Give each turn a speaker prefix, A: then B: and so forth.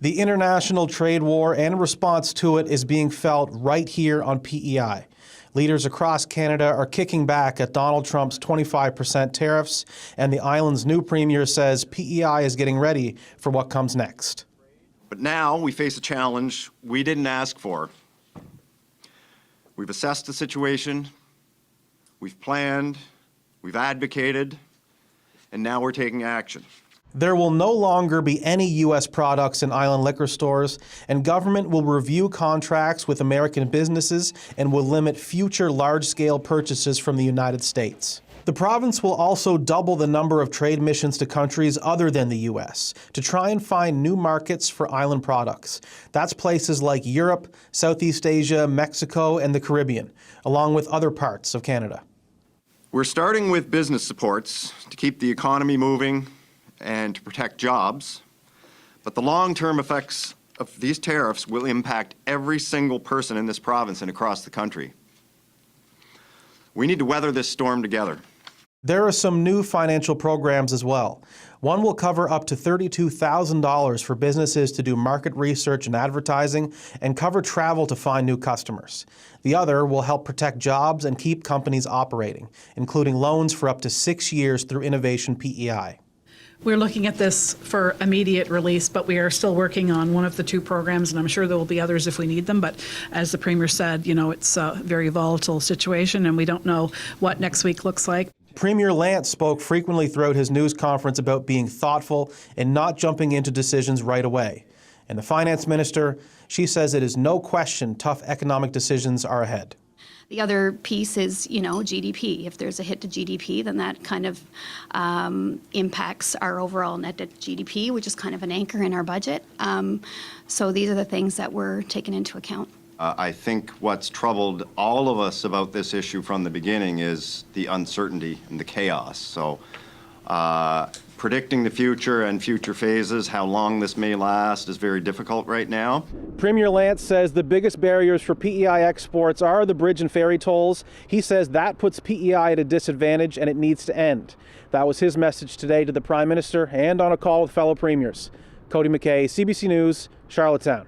A: The international trade war and response to it is being felt right here on P.E.I. Leaders across Canada are kicking back at Donald Trump's 25% tariffs, and the island's new premier says P.E.I. is getting ready for what comes next.
B: But now we face a challenge we didn't ask for. We've assessed the situation, we've planned, we've advocated, and now we're taking action.
A: There will no longer be any U.S. products in island liquor stores, and government will review contracts with American businesses and will limit future large-scale purchases from the United States. The province will also double the number of trade missions to countries other than the U.S. to try and find new markets for island products. That's places like Europe, Southeast Asia, Mexico, and the Caribbean, along with other parts of Canada.
B: We're starting with business supports to keep the economy moving and to protect jobs, but the long-term effects of these tariffs will impact every single person in this province and across the country. We need to weather this storm together.
A: There are some new financial programs as well. One will cover up to $32,000 for businesses to do market research and advertising and cover travel to find new customers. The other will help protect jobs and keep companies operating, including loans for up to 6 years through Innovation P.E.I.
C: We're looking at this for immediate release, but we are still working on one of the two programs, and I'm sure there will be others if we need them. But as the Premier said, you know, it's a very volatile situation, and we don't know what next week looks like.
A: Premier Lantz spoke frequently throughout his news conference about being thoughtful and not jumping into decisions right away. And the Finance Minister, she says it is no question tough economic decisions are ahead.
D: The other piece is, you know, GDP. If there's a hit to GDP, then that kind of impacts our overall net debt to GDP, which is kind of an anchor in our budget. So these are the things that we're taking into account.
B: I think what's troubled all of us about this issue from the beginning is the uncertainty and the chaos. So predicting the future and future phases, how long this may last, is very difficult right now.
A: Premier Lantz says the biggest barriers for P.E.I. exports are the bridge and ferry tolls. He says that puts P.E.I. at a disadvantage and it needs to end. That was his message today to the Prime Minister and on a call with fellow premiers. Cody, MacKay, CBC News, Charlottetown.